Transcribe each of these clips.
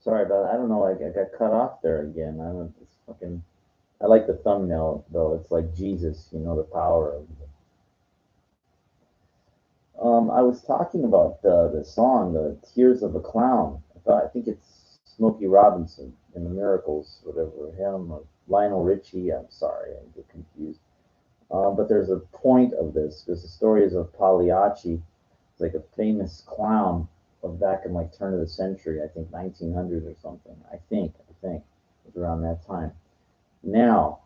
Sorry about that. I don't know. I got cut off there again. I don't. It's fucking. I like the thumbnail though. It's like Jesus. You know the power of. I was talking about the song, the Tears of a Clown. I think it's Smokey Robinson in the Miracles, whatever him or Lionel Richie. I'm sorry, I get confused. But there's a point of this because the story is of Pagliacci. It's like a famous clown of back in like turn of the century. I think 1900 or something. I think it was around that time. Now,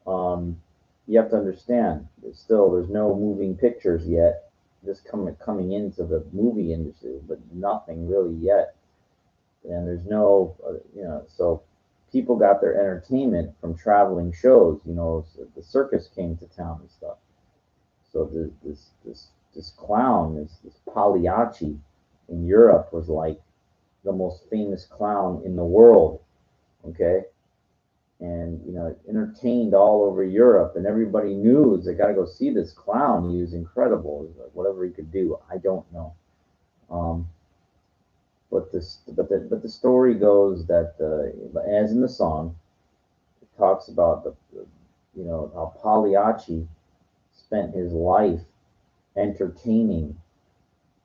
um, you have to understand. There's no moving pictures yet. Just coming into the movie industry, but nothing really yet. And there's no, so people got their entertainment from traveling shows. So the circus came to town and stuff. So this clown, this Pagliacci in Europe was like the most famous clown in the world. Okay, and it entertained all over Europe, and everybody knew they got to go see this clown. He was incredible. He was like, whatever he could do, I don't know. Um, but the story goes that as in the song, it talks about how Pagliacci spent his life entertaining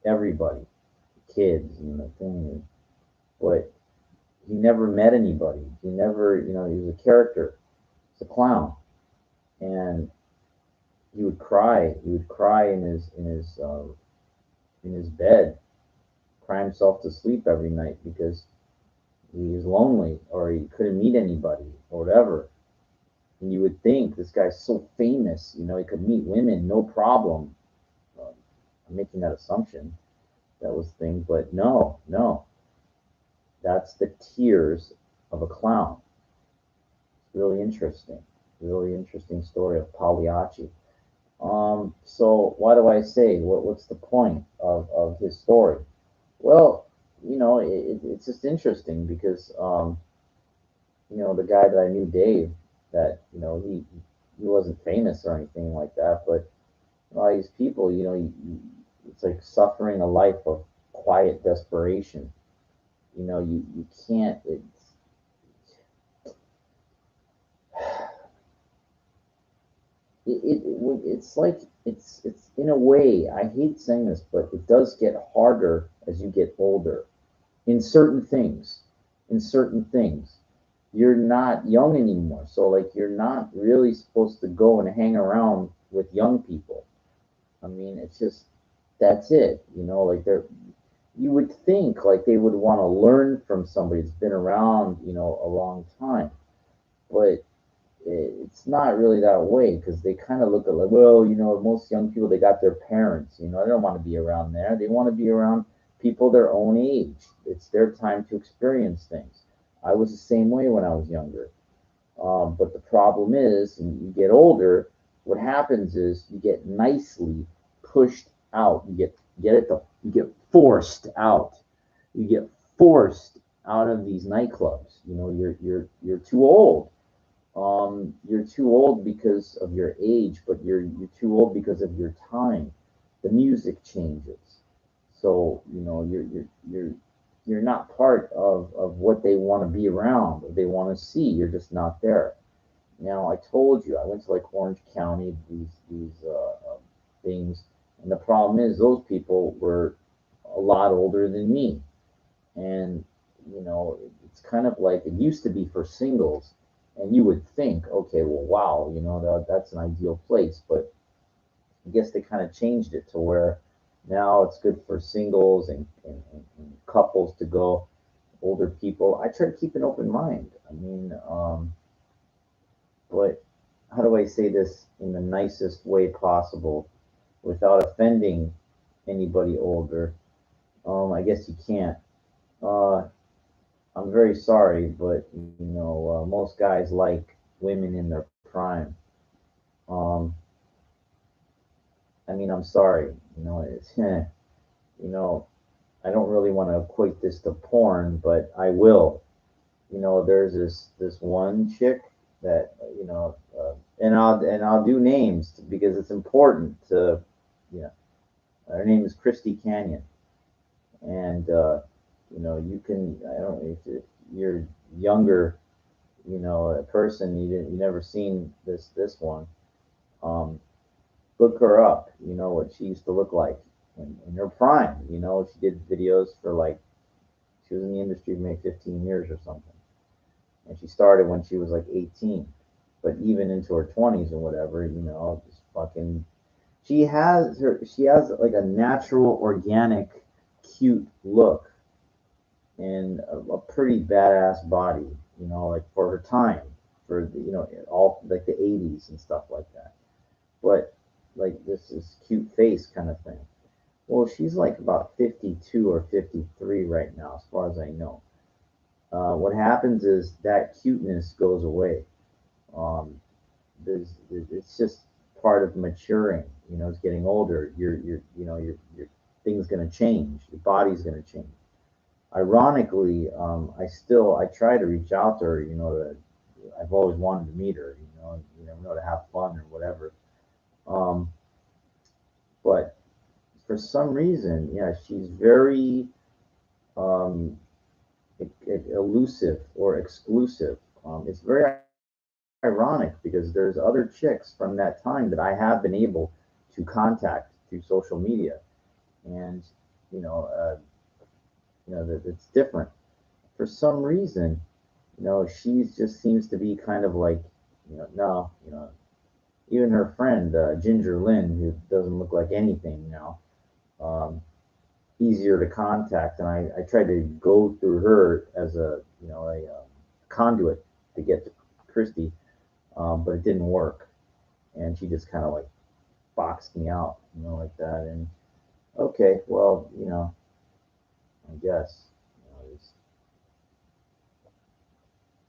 everybody, kids and the thing, but he never met anybody. He never, he was a character, he's a clown, and he would cry. He would cry in his bed, cry himself to sleep every night because he was lonely or he couldn't meet anybody or whatever. And you would think this guy's so famous, he could meet women no problem. Um, I'm making that assumption. That was the thing, but no, no. That's the tears of a clown. It's really interesting story of Pagliacci. So why do I say what's the point of his story? Well, it's just interesting because the guy that I knew, Dave, that he wasn't famous or anything like that, but all these people, it's like suffering a life of quiet desperation. You can't. It's like it's in a way. I hate saying this, but it does get harder as you get older in certain things. In certain things, you're not young anymore, so like you're not really supposed to go and hang around with young people. I mean, it's just that's it. Like you would think like they would want to learn from somebody that's been around, a long time, but it's not really that way because they kind of look at like, well, most young people they got their parents, they don't want to be around there. They want to be around people their own age. It's their time to experience things. I was the same way when I was younger. But the problem is, when you get older, what happens is you get nicely pushed out. You get forced out. You get forced out of these nightclubs. You're too old. You're too old because of your age, but you're too old because of your time. The music changes, so you're not part of what they want to be around, or they want to see. You're just not there. Now, I told you I went to like Orange County, these things, and the problem is those people were a lot older than me, and it's kind of like it used to be for singles, and you would think, okay, well, wow, that's an ideal place, but I guess they kind of changed it to where now it's good for singles and couples to go, older people. I try to keep an open mind. I mean, but how do I say this in the nicest way possible without offending anybody older? I guess you can't. Uh, I'm very sorry, but most guys like women in their prime. Um, I mean, I'm sorry. It's I don't really want to equate this to porn, but I will. There's this one chick that and I'll do names because it's important to. Her name is Christy Canyon, and You can. I don't know if you're younger, a person you never seen this one. Um, Look her up. What she used to look like in her prime. She did videos for like she was in the industry for maybe 15 years or something, and she started when she was like 18. But even into her 20s or whatever, just fucking. She has like a natural, organic, cute look and a pretty badass body. Like for her time, for all like the 80s and stuff like that. But like this is cute face kind of thing. Well, she's like about 52 or 53 right now, as far as I know. What happens is that cuteness goes away. Um, it's just part of maturing. It's getting older. Your thing's gonna change. Your body's gonna change. Ironically, I try to reach out to her. I've always wanted to meet her. You never know, to have fun or whatever. Um, but for some reason, yeah, she's very um, elusive or exclusive. It's very ironic because there's other chicks from that time that I have been able to contact through social media, and you know, uh, that it's different. For some reason, she just seems to be kind of like, no, even her friend Ginger Lynn, who doesn't look like anything now, um, easier to contact, and I tried to go through her as a conduit to get to Christy, but it didn't work, and she just kind of like boxed me out, like that. And okay, well, I guess,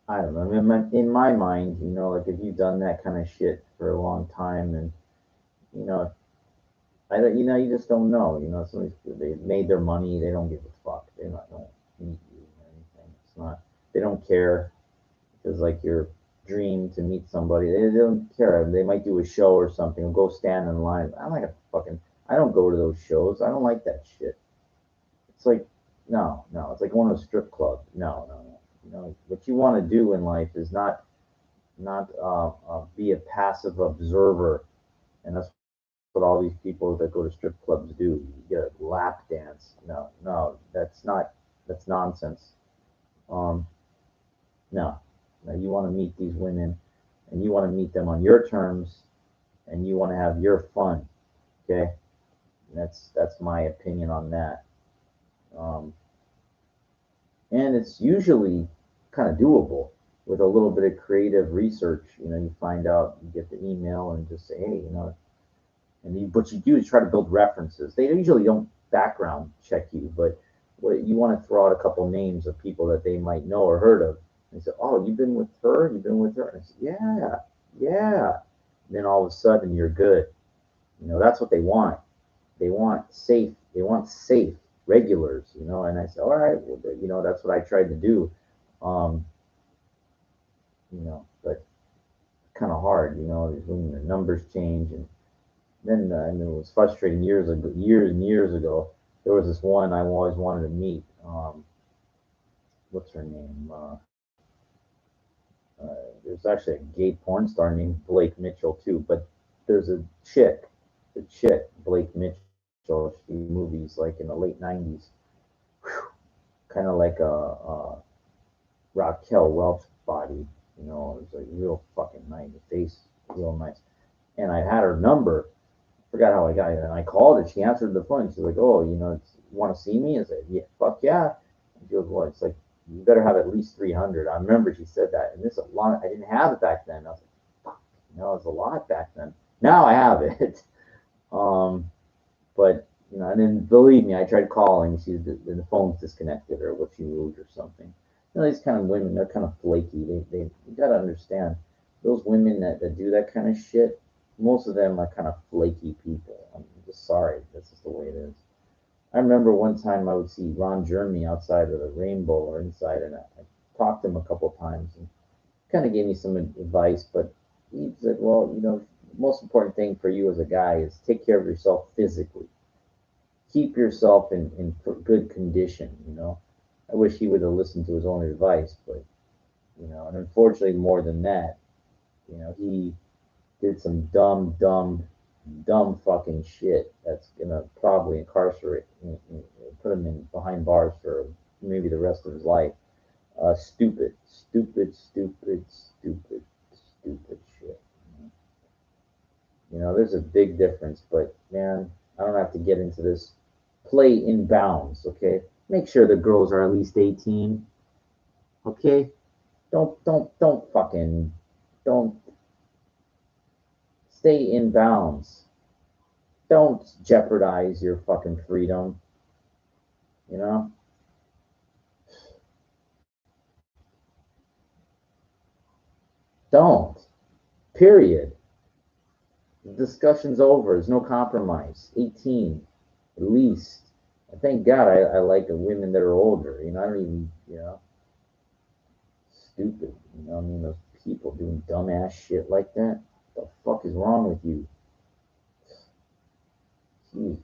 I don't know. In my mind, like if you've done that kind of shit for a long time, and you know, I don't, you just don't know. They made their money. They don't give a fuck. They're not going to meet you or anything. It's not. They don't care. It's like your dream to meet somebody. They don't care. They might do a show or something. Or go stand in line. I'm not gonna fucking. I don't go to those shows. I don't like that shit. It's like, no, no. It's like going to a strip club. No, no, no. What you want to do in life is not be a passive observer, and that's what all these people that go to strip clubs do. You get a lap dance. No, no, that's nonsense. Um, no, no, you want to meet these women, and you want to meet them on your terms, and you want to have your fun. Okay, and that's my opinion on that. Um, and it's usually kind of doable with a little bit of creative research. You find out, you get the email, and just say, hey, what you do is try to build references. They usually don't background check you, but what you want to throw out a couple names of people that they might know or heard of. And say, oh, you've been with her, you've been with her. And I say, yeah, yeah. And then all of a sudden you're good. That's what they want. They want safe. They want safe regulars. And I said, all right, well, that's what I tried to do. Um, but kind of hard. When the numbers change, and then and it was frustrating years and years ago. There was this one I always wanted to meet. What's her name? There's actually a gay porn star named Blake Mitchell too. But there's the chick Blake Mitchell. She did movies like in the late '90s, kind of like a Raquel Welch body. It was like real fucking nice. The face real nice. And I had her number. Forgot how I got it. And I called her. She answered the phone. She's like, "Oh, you want to see me?" I said, "Yeah, fuck yeah." And she goes, "Well, it's like you better have at least 300." I remember she said that, and this is a lot. I didn't have it back then. I was like, "Fuck, it's a lot back then." Now I have it. um, but and then believe me, I tried calling. The phone's disconnected, or what, she moved or something. These kind of women, they're kind of flaky. You gotta understand, those women that do that kind of shit, most of them are kind of flaky people. I'm just sorry. That's just the way it is. I remember one time I would see Ron Jeremy outside of the Rainbow or inside, and I talked to him a couple of times, and kind of gave me some advice. But he said, well, the most important thing for you as a guy is take care of yourself physically. Keep yourself in good condition. I wish he would have listened to his own advice, but and unfortunately, more than that, he did some dumb fucking shit that's gonna probably incarcerate, put him in behind bars for maybe the rest of his life. Stupid shit. There's a big difference, but man, I don't have to get into this. Play in bounds, okay? Make sure the girls are at least 18, okay? Don't fucking, don't stay in bounds. Don't jeopardize your fucking freedom, you know? Don't. Period. The discussion's over. There's no compromise. 18, at least. Thank God I like the women that are older. I don't even, stupid. I mean, those people doing dumbass shit like that. What the fuck is wrong with you? Jeez.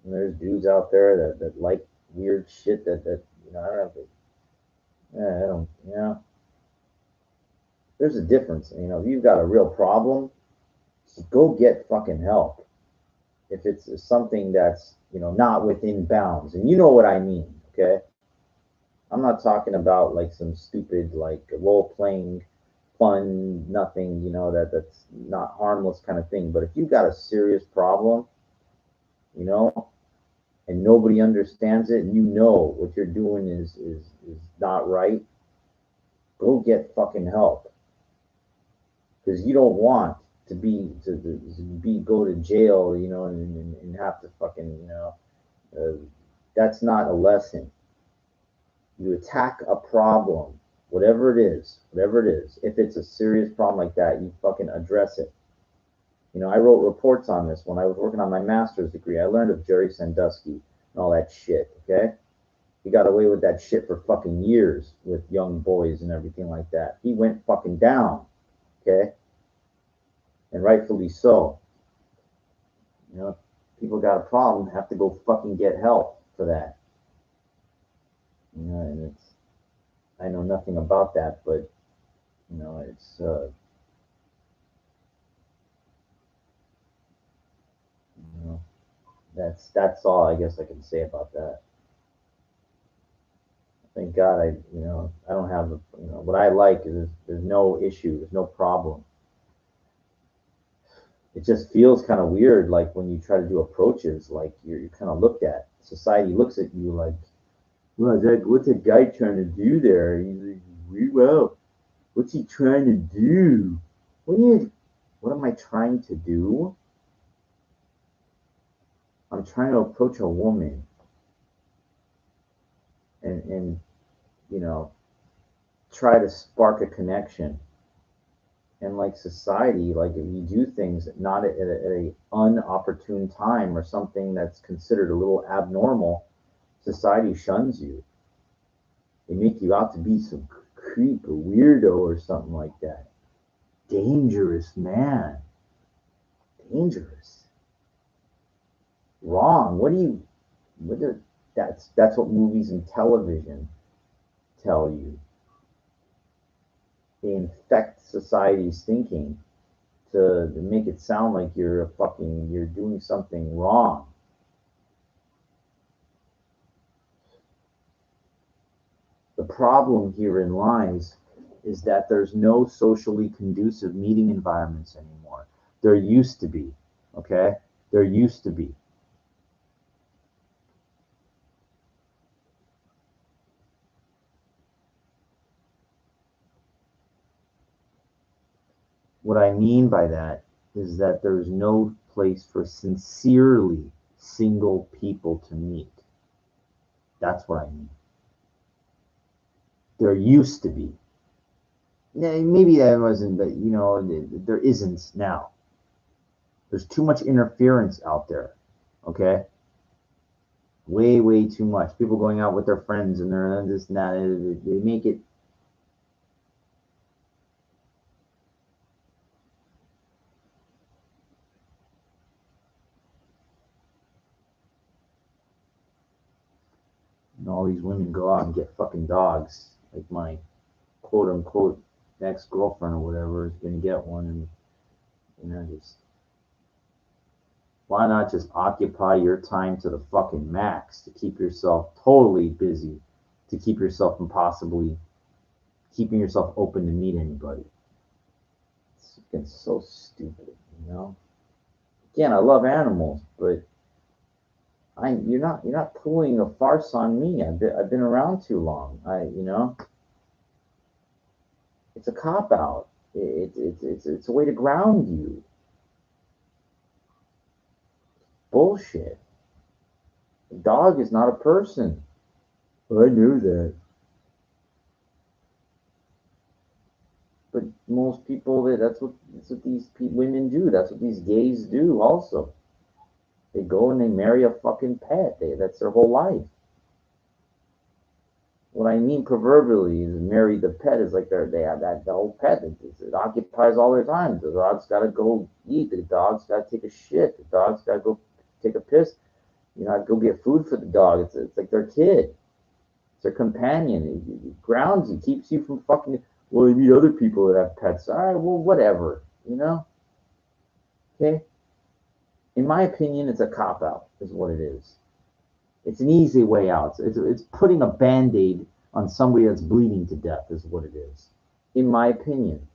And there's dudes out there that like weird shit that I don't know. I don't. There's a difference. If you've got a real problem, go get fucking help. If it's something that's not within bounds, and you know what I mean, okay? I'm not talking about like some stupid like role playing, fun, nothing, that's not harmless kind of thing. But if you've got a serious problem, you know, and nobody understands it, and what you're doing is not right, go get fucking help, because you don't want to be go to jail, and have to fucking that's not a lesson. You attack a problem, whatever it is. If it's a serious problem like that, you fucking address it. I wrote reports on this when I was working on my master's degree. I learned of Jerry Sandusky and all that shit. Okay, he got away with that shit for fucking years with young boys and everything like that. He went fucking down. Okay, and rightfully so. You know, People got a problem, have to go fucking get help for that. And I know nothing about that, but it's you know, that's all I guess I can say about that. Thank God I don't have what I like is there's no issue, there's no problem. It just feels kind of weird, like when you try to do approaches, like you're kind of looked at. Society looks at you like, well, what's a guy trying to do there? He's like, well, what's he trying to do? What am I trying to do? I'm trying to approach a woman and you know try to spark a connection. And like society, like if you do things not at a unopportune time or something that's considered a little abnormal, society shuns you. They make you out to be some creep or weirdo or something like that. Dangerous man. Dangerous. Wrong. What are, that's what movies and television tell you. They infect society's thinking to make it sound like you're doing something wrong. The problem herein lies is that there's no socially conducive meeting environments anymore. There used to be, okay? There used to be. What I mean by that is that there's no place for sincerely single people to meet. That's what I mean. There used to be. Maybe that wasn't, but there isn't now. There's too much interference out there. Okay, way too much. People going out with their friends and they're this and that. They make it. all these women go out and get fucking dogs. Like my quote unquote ex girlfriend or whatever is gonna get one, and just why not just occupy your time to the fucking max to keep yourself totally busy, to keep yourself impossibly keeping yourself open to meet anybody. It's so stupid. Again, I love animals, but you're not pulling a farce on me. I've been around too long. It's a cop out. It's a way to ground you. Bullshit. A dog is not a person. I knew that. But most people, that's what these women do. That's what these gays do. Also, they go and they marry a fucking pet. That's their whole life. What I mean proverbially is marry the pet is like they have that the whole pet. It occupies all their time. The dog's got to go eat. The dog's got to take a shit. The dog's got to go take a piss. Go get food for the dog. It's like their kid. It's their companion. It grounds you, keeps you from fucking. Well, you meet other people that have pets. All right, well, whatever. Okay. In my opinion, it's a cop out, is what it is. It's an easy way out. It's putting a band-aid on somebody that's bleeding to death, is what it is. In my opinion.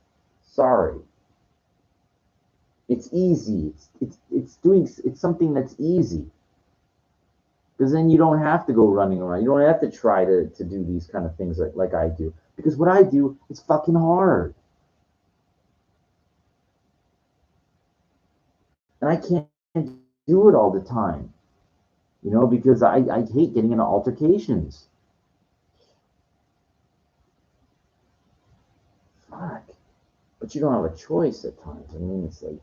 Sorry. It's easy. It's something that's easy. Because then you don't have to go running around. You don't have to try to do these kind of things like I do. Because what I do is fucking hard. And I can't do it all the time. Because I hate getting into altercations. Fuck. But you don't have a choice at times. I mean, it's like,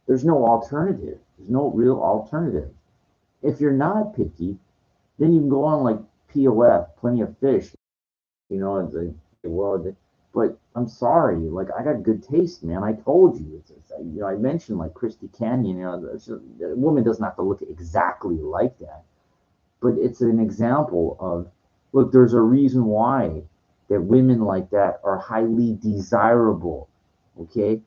there's no alternative. There's no real alternative. If you're not picky, then you can go on like POF, plenty of fish. It's like, well, but I'm sorry, like I got good taste, man. I told you. I mentioned like Christy Canyon. The woman doesn't have to look exactly like that, but it's an example of, look, there's a reason why that women like that are highly desirable. Okay,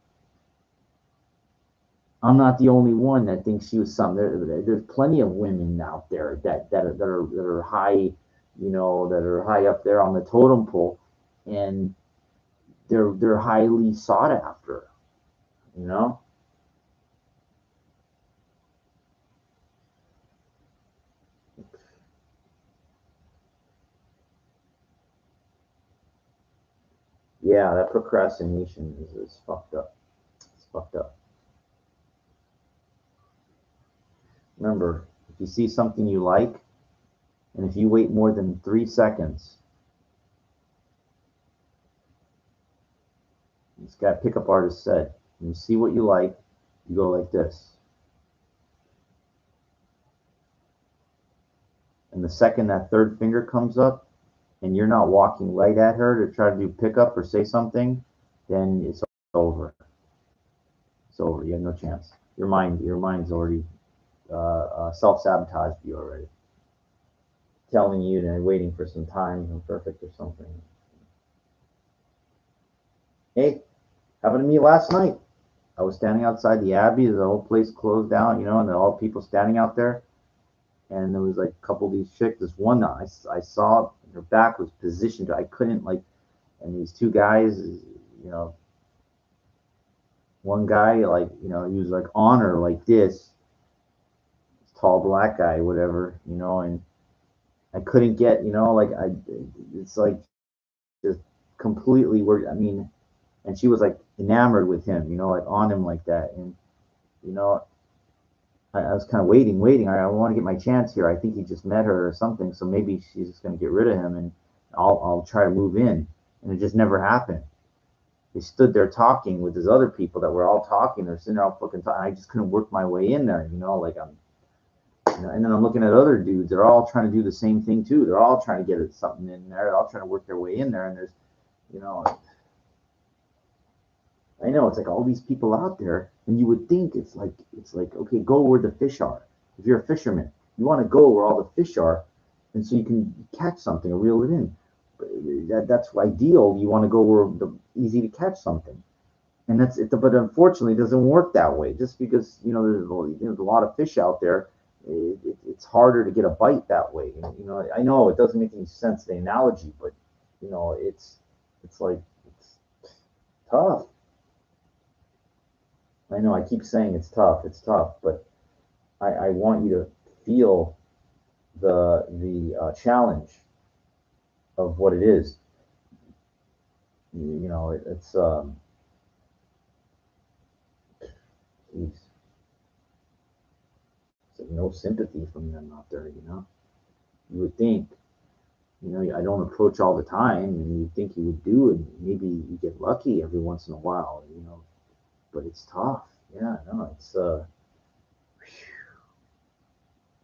I'm not the only one that thinks she was something. There's plenty of women out there that are high, that are high up there on the totem pole, and they're highly sought after. You know, yeah, that procrastination is fucked up. It's fucked up. Remember, if you see something you like, and if you wait more than 3 seconds, this guy pickup artist said, when you see what you like, you go like this. And the second that third finger comes up, and you're not walking right at her to try to do pickup or say something, then it's over. It's over. You have no chance. Your mind's already self-sabotaged you already, telling you and waiting for some time and perfect or something. Hey, happened to me last night. I was standing outside the Abbey. The whole place closed down, and there were all people standing out there. And there was like a couple of these chicks. This one I saw, her back was positioned. I couldn't like, and these two guys, one guy like, he was like on her like this, tall black guy, whatever, and I couldn't get, it's like just completely worked. I mean, and she was like enamored with him, like on him like that. And, you know, I was kind of waiting. I want to get my chance here. I think he just met her or something. So maybe she's just going to get rid of him and I'll try to move in. And it just never happened. They stood there talking with these other people that were all talking. They're sitting there all fucking talking. I just couldn't work my way in there, like and then I'm looking at other dudes. They're all trying to do the same thing too. They're all trying to get something in there. They're all trying to work their way in there. And there's, you know, I know it's like all these people out there, and you would think it's like okay, go where the fish are. If you're a fisherman, You want to go where all the fish are, and so you can catch something or reel it in. That's ideal. You want to go where the easy to catch something, and that's it. But unfortunately, it doesn't work that way. Just because there's a lot of fish out there, it's harder to get a bite that way. And, I know it doesn't make any sense, the analogy, but it's like it's tough. I know I keep saying it's tough, but I want you to feel the challenge of what it is. It's geez, it's like no sympathy from them out there. You would think, I don't approach all the time, and you think you would do, and maybe you get lucky every once in a while, but it's tough. Yeah, no, it's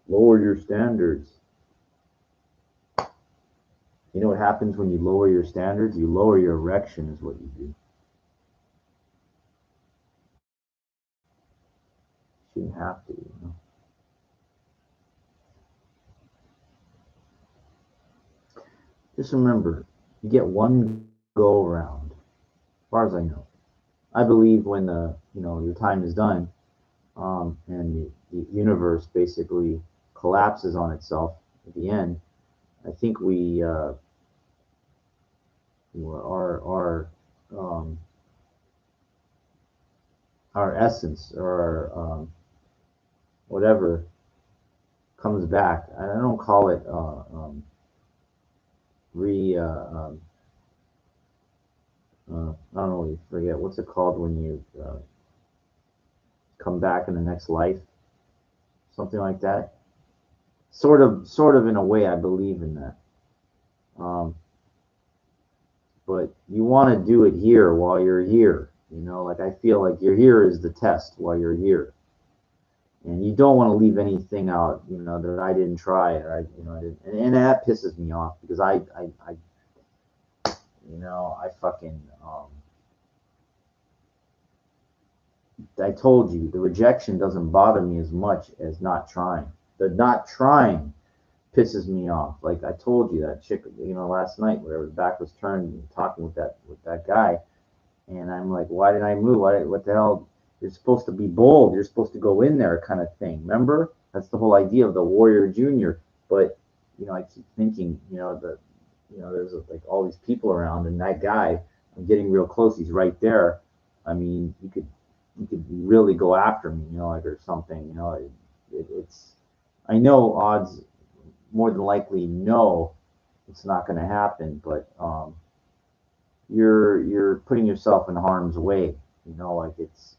lower your standards. You know what happens when you lower your standards? You lower your erection, is what you do. You shouldn't have to. Just remember, you get one go around, as far as I know. I believe when your time is done, and the universe basically collapses on itself at the end, I think we our um, our essence or whatever comes back. I don't call it re. I don't know. You forget what's it called when you come back in the next life, something like that. Sort of in a way, I believe in that. Um, but you want to do it here while you're here. Like I feel like you're here is the test while you're here, and you don't want to leave anything out. That I didn't try or I didn't, and that pisses me off because I fucking I told you the rejection doesn't bother me as much as not trying. The not trying pisses me off. Like I told you that chick, last night, where her back was turned and talking with that guy, and I'm like, why did I move? What the hell? You're supposed to be bold. You're supposed to go in there, kind of thing. Remember? That's the whole idea of the warrior junior. But I keep thinking, there's like all these people around, and that guy, I'm getting real close. He's right there. I mean, you could really go after me, like or something. It's I know odds more than likely no, it's not going to happen, but you're putting yourself in harm's way. Like it's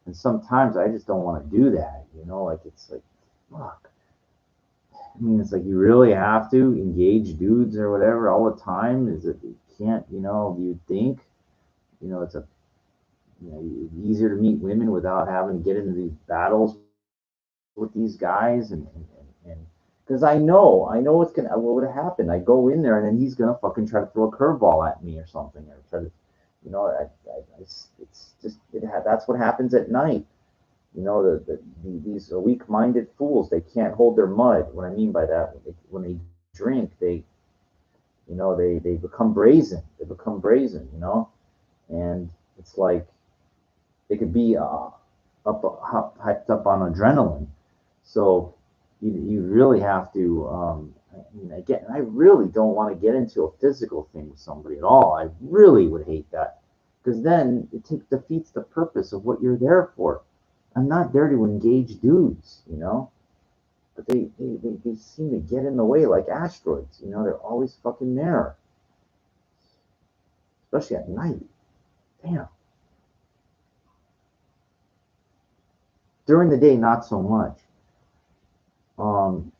and sometimes I just don't want to do that. Like it's like fuck. I mean, it's like you really have to engage dudes or whatever all the time. Is it you can't? You think it's easier to meet women without having to get into these battles with these guys and because I know what would happen. I go in there and then he's gonna fucking try to throw a curveball at me or something or try to, it's just that's what happens at night. These weak-minded fools, they can't hold their mud. What I mean by that, when they drink, they become brazen. They become brazen, and it's like they could be hyped up on adrenaline. So you really have to. I mean, again, I really don't want to get into a physical thing with somebody at all. I really would hate that because then it defeats the purpose of what you're there for. I'm not there to engage dudes. But they seem to get in the way like asteroids. They're always fucking there, especially at night. Damn. During the day, not so much. Um,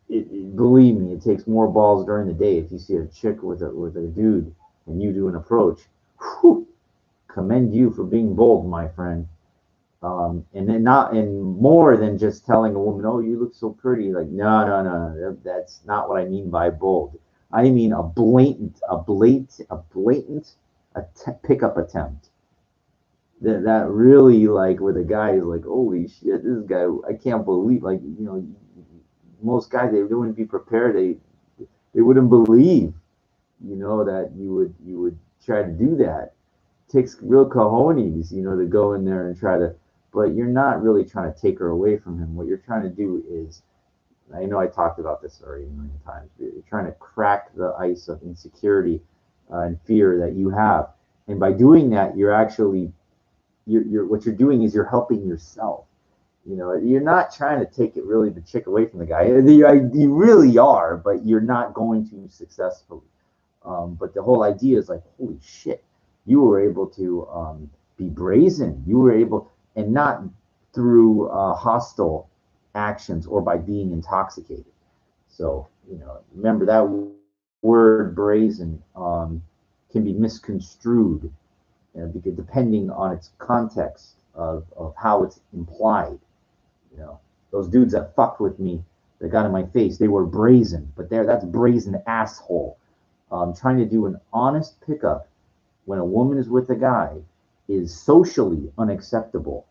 believe me, it takes more balls during the day. If you see a chick with a dude and you do an approach, whew, commend you for being bold, my friend. And then not and more than just telling a woman, "Oh, you look so pretty." Like, no, no, no, that's not what I mean by bold. I mean a pickup attempt. That really like where the guy is like, "Holy shit, this guy! I can't believe like most guys, they wouldn't be prepared. They wouldn't believe, that you would try to do that. It takes real cojones, to go in there and try to. But you're not really trying to take her away from him. What you're trying to do is, I know I talked about this already a million times. But you're trying to crack the ice of insecurity and fear that you have, and by doing that, you're actually you're what you're doing is you're helping yourself. You're not trying to take it really the chick away from the guy. You really are, but you're not going to successfully. But the whole idea is like, holy shit, you were able to be brazen. You were able, and not through hostile actions or by being intoxicated. So, remember that word brazen can be misconstrued because depending on its context of how it's implied. Those dudes that fucked with me, that got in my face, they were brazen, but that's brazen asshole. Trying to do an honest pickup when a woman is with a guy is socially unacceptable.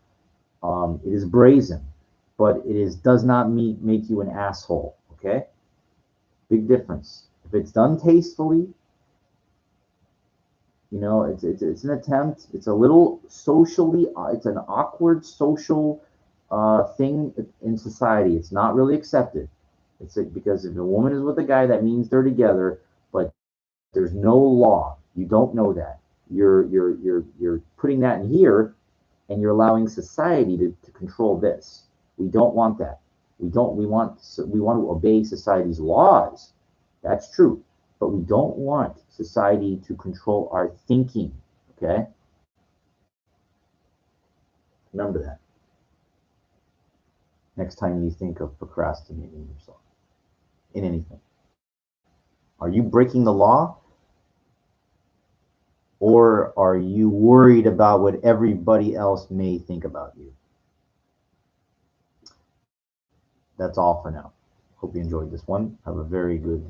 It is brazen, but does not make you an asshole. Okay, big difference. If it's done tastefully, it's an attempt. It's a little socially. It's an awkward social thing in society. It's not really accepted. Because if a woman is with a guy, that means they're together. But there's no law. You don't know that. You're putting that in here, and you're allowing society to control this. We don't want that. We want to obey society's laws. That's true. But we don't want society to control our thinking. Okay? Remember that. Next time you think of procrastinating yourself in anything. Are you breaking the law? Or are you worried about what everybody else may think about you? That's all for now. Hope you enjoyed this one. Have a very good